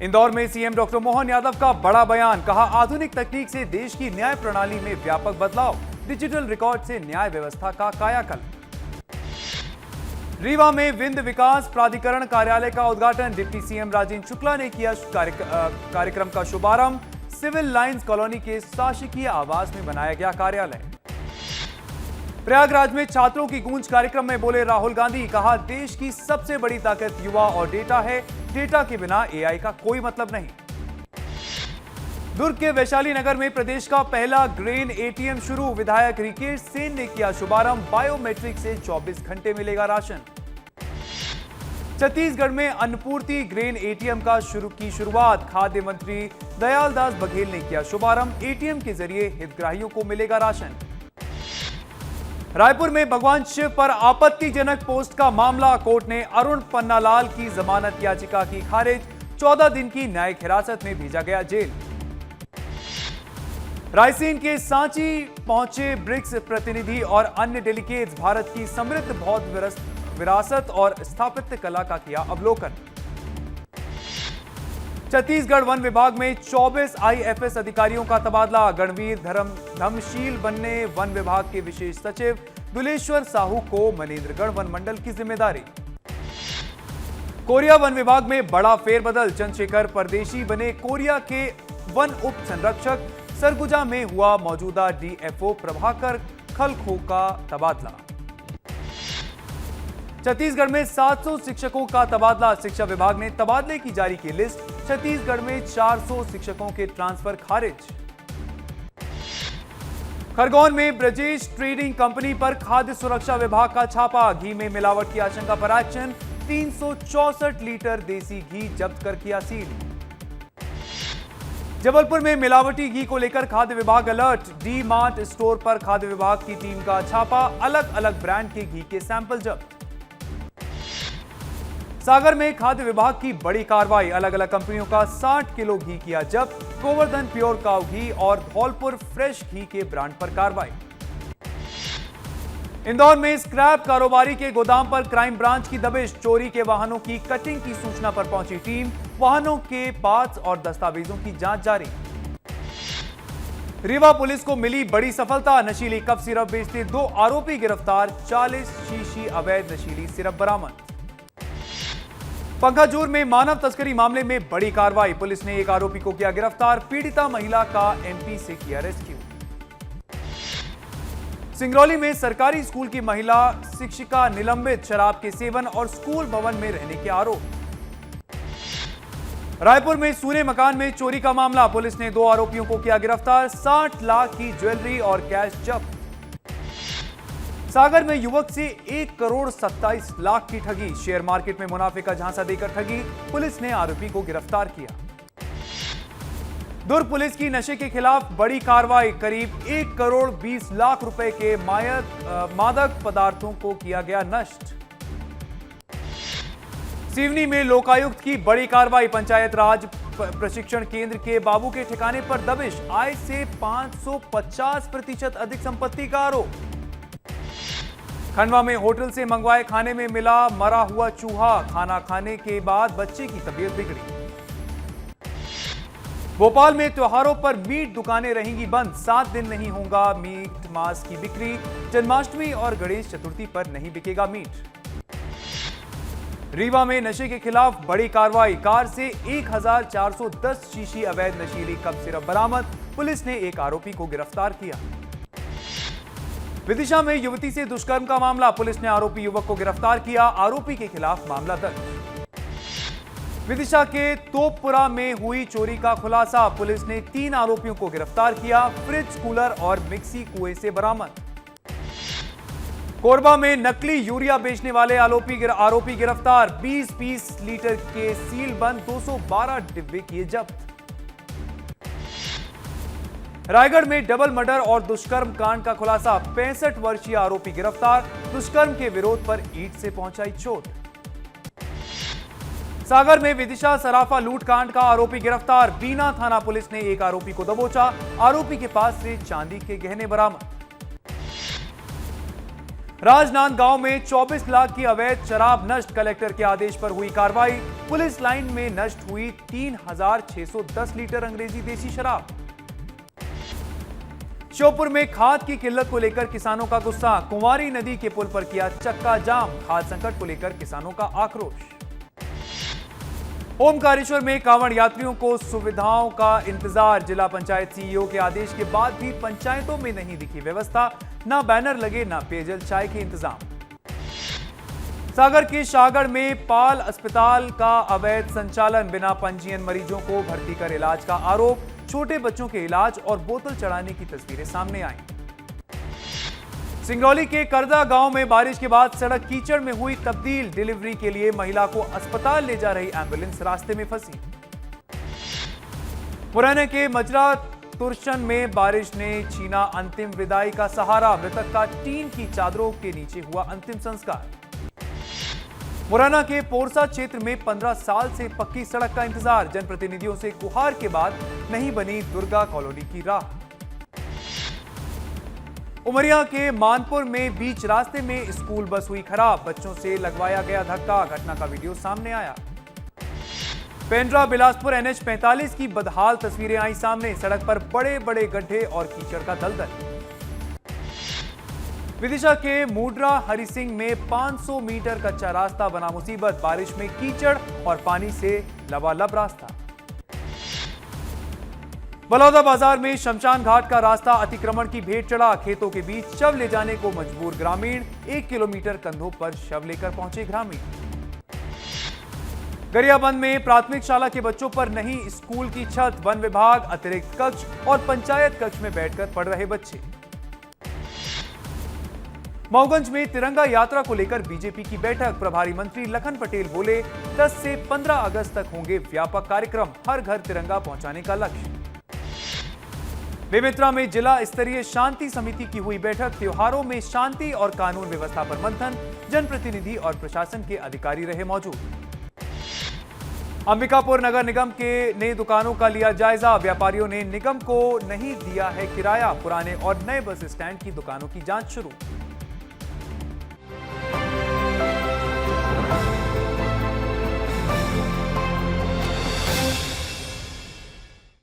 इंदौर में CM doctor Mohan Yadav का बड़ा बयान, कहा आधुनिक तकनीक से देश की न्याय प्रणाली में व्यापक बदलाव, डिजिटल रिकॉर्ड से न्याय व्यवस्था का कायाकल्प। रीवा में विंध्य विकास प्राधिकरण कार्यालय का उद्घाटन, डिप्टी सीएम राजेंद्र शुक्ला ने किया कार्यक्रम का शुभारंभ। सिविल लाइंस कॉलोनी के शासकीय आवास में बनाया गया कार्यालय। प्रयागराज में छात्रों की गूंज कार्यक्रम में बोले राहुल गांधी, कहा देश की सबसे बड़ी ताकत युवा और डेटा है, डेटा के बिना एआई का कोई मतलब नहीं। दुर्ग के वैशाली नगर में प्रदेश का पहला ग्रेन एटीएम शुरू, विधायक रिकेश सेन ने किया शुभारंभ। बायोमेट्रिक से 24 घंटे मिलेगा राशन। छत्तीसगढ़ में अन्नपूर्ति ग्रेन एटीएम का शुरुआत, खाद्य मंत्री दयालदास बघेल ने किया शुभारंभ। एटीएम के जरिए हितग्राहियों को मिलेगा राशन। रायपुर में भगवान शिव पर आपत्तिजनक पोस्ट का मामला, कोर्ट ने अरुण पन्नालाल की जमानत याचिका की खारिज। 14 दिन की न्यायिक हिरासत में भेजा गया जेल। रायसेन के सांची पहुंचे ब्रिक्स प्रतिनिधि और अन्य डेलीगेट्स, भारत की समृद्ध बौद्ध विरासत और स्थापत्य कला का किया अवलोकन। छत्तीसगढ़ वन विभाग में 24 आईएफएस अधिकारियों का तबादला, गणवीर धर्मशील बनने वन विभाग के विशेष सचिव। दुलेश्वर साहू को मनेन्द्रगढ़ वन मंडल की जिम्मेदारी। कोरिया वन विभाग में बड़ा फेरबदल, चंद्रशेखर परदेशी बने कोरिया के वन उप संरक्षक। सरगुजा में हुआ मौजूदा डीएफओ प्रभाकर खलखो का तबादला। छत्तीसगढ़ में 700 शिक्षकों का तबादला, शिक्षा विभाग ने तबादले की जारी की लिस्ट। छत्तीसगढ़ में 400 शिक्षकों के ट्रांसफर खारिज। खरगोन में ब्रजेश ट्रेडिंग कंपनी पर खाद्य सुरक्षा विभाग का छापा, घी में मिलावट की आशंका पर एक्शन। 364 लीटर देसी घी जब्त कर किया सील। जबलपुर में मिलावटी घी को लेकर खाद्य विभाग अलर्ट, डी मार्ट स्टोर पर खाद्य विभाग की टीम का छापा, अलग अलग ब्रांड के घी के सैंपल जब्त। सागर में खाद्य विभाग की बड़ी कार्रवाई, अलग अलग कंपनियों का 60 किलो घी किया जब्त। गोवर्धन प्योर काऊ घी और धौलपुर फ्रेश घी के ब्रांड पर कार्रवाई। इंदौर में स्क्रैप कारोबारी के गोदाम पर क्राइम ब्रांच की दबिश, चोरी के वाहनों की कटिंग की सूचना पर पहुंची टीम। वाहनों के पार्ट्स और दस्तावेजों की जांच जारी। रीवा पुलिस को मिली बड़ी सफलता, नशीली कफ सिरप बेचते 2 आरोपी गिरफ्तार। 40 शीशी अवैध नशीली सिरप बरामद। पंखाजूर में मानव तस्करी मामले में बड़ी कार्रवाई, पुलिस ने एक आरोपी को किया गिरफ्तार। पीड़िता महिला का एमपी से किया रेस्क्यू। सिंगरौली में सरकारी स्कूल की महिला शिक्षिका निलंबित, शराब के सेवन और स्कूल भवन में रहने के आरोप। रायपुर में सूने मकान में चोरी का मामला, पुलिस ने 2 आरोपियों को किया गिरफ्तार। 60 लाख की ज्वेलरी और कैश जब्त। सागर में युवक से 1 करोड़ 27 लाख की ठगी, शेयर मार्केट में मुनाफे का झांसा देकर ठगी, पुलिस ने आरोपी को गिरफ्तार किया। दुर्ग पुलिस की नशे के खिलाफ बड़ी कार्रवाई, करीब 1 करोड़ 20 लाख रुपए के मादक पदार्थों को किया गया नष्ट। सिवनी में लोकायुक्त की बड़ी कार्रवाई, पंचायत राज प्रशिक्षण केंद्र के बाबू के ठिकाने पर दबिश, आय से 550% अधिक संपत्ति का आरोप। खंडवा में होटल से मंगवाए खाने में मिला मरा हुआ चूहा, खाना खाने के बाद बच्चे की तबीयत बिगड़ी। भोपाल में त्योहारों पर मीट दुकानें रहेंगी बंद, 7 दिन नहीं होगा मीट मांस की बिक्री। जन्माष्टमी और गणेश चतुर्थी पर नहीं बिकेगा मीट। रीवा में नशे के खिलाफ बड़ी कार्रवाई, कार से 1410 शीशी अवैध नशीली कफ सिरप बरामद, पुलिस ने एक आरोपी को गिरफ्तार किया। विदिशा में युवती से दुष्कर्म का मामला, पुलिस ने आरोपी युवक को गिरफ्तार किया, आरोपी के खिलाफ मामला दर्ज। विदिशा के तोपपुरा में हुई चोरी का खुलासा, पुलिस ने 3 आरोपियों को गिरफ्तार किया, फ्रिज, कूलर और मिक्सी कुएं से बरामद। कोरबा में नकली यूरिया बेचने वाले आरोपी गिरफ्तार, 20 लीटर के सील बंद 212 डिब्बे किए जब्त। रायगढ़ में डबल मर्डर और दुष्कर्म कांड का खुलासा, 65 वर्षीय आरोपी गिरफ्तार, दुष्कर्म के विरोध पर ईंट से पहुंचाई चोट। सागर में विदिशा सराफा लूट कांड का आरोपी गिरफ्तार, बीना थाना पुलिस ने एक आरोपी को दबोचा, आरोपी के पास से चांदी के गहने बरामद। राजनांदगांव में 24 लाख की अवैध शराब नष्ट, कलेक्टर के आदेश पर हुई कार्रवाई। पुलिस लाइन में नष्ट हुई 3610 लीटर अंग्रेजी देसी शराब। श्योपुर में खाद की किल्लत को लेकर किसानों का गुस्सा, कुंवारी नदी के पुल पर किया चक्का जाम, खाद संकट को लेकर किसानों का आक्रोश। ओमकारेश्वर में कांवड़ यात्रियों को सुविधाओं का इंतजार, जिला पंचायत सीईओ के आदेश के बाद भी पंचायतों में नहीं दिखी व्यवस्था, ना बैनर लगे ना पेयजल चाय के इंतजाम। सागर के शाहगढ़ में पाल अस्पताल का अवैध संचालन, बिना पंजीयन मरीजों को भर्ती कर इलाज का आरोप, छोटे बच्चों के इलाज और बोतल चढ़ाने की तस्वीरें सामने आई। सिंगरौली के करदा गांव में बारिश के बाद सड़क कीचड़ में हुई तब्दील, डिलीवरी के लिए महिला को अस्पताल ले जा रही एम्बुलेंस रास्ते में फंसी। मुरैना के मजरा तुरशन में बारिश ने छीना अंतिम विदाई का सहारा, मृतक का टीन की चादरों के नीचे हुआ अंतिम संस्कार। मुरैना के पोरसा क्षेत्र में 15 साल से पक्की सड़क का इंतजार, जनप्रतिनिधियों से गुहार के बाद नहीं बनी दुर्गा कॉलोनी की राह। उमरिया के मानपुर में बीच रास्ते में स्कूल बस हुई खराब, बच्चों से लगवाया गया धक्का, घटना का वीडियो सामने आया। पेंड्रा बिलासपुर NH 45 की बदहाल तस्वीरें आई सामने, सड़क पर बड़े बड़े गड्ढे और कीचड़ का दलदल। विदिशा के मूडरा हरि सिंह में 500 मीटर कच्चा रास्ता बना मुसीबत, बारिश में कीचड़ और पानी से लबालब रास्ता। बलौदा बाजार में शमशान घाट का रास्ता अतिक्रमण की भेंट चढ़ा, खेतों के बीच शव ले जाने को मजबूर ग्रामीण, 1 किलोमीटर कंधों पर शव लेकर पहुंचे ग्रामीण। गरियाबंद में प्राथमिक शाला के बच्चों पर नहीं स्कूल की छत, वन विभाग, अतिरिक्त कक्ष और पंचायत कक्ष में बैठकर पढ़ रहे बच्चे। मऊगंज में तिरंगा यात्रा को लेकर बीजेपी की बैठक, प्रभारी मंत्री लखन पटेल बोले 10 से 15 अगस्त तक होंगे व्यापक कार्यक्रम, हर घर तिरंगा पहुंचाने का लक्ष्य। बेमेतरा में जिला स्तरीय शांति समिति की हुई बैठक, त्योहारों में शांति और कानून व्यवस्था पर मंथन, जनप्रतिनिधि और प्रशासन के अधिकारी रहे मौजूद। अंबिकापुर नगर निगम के नई दुकानों का लिया जायजा, व्यापारियों ने निगम को नहीं दिया है किराया, पुराने और नए बस स्टैंड की दुकानों की जांच शुरू।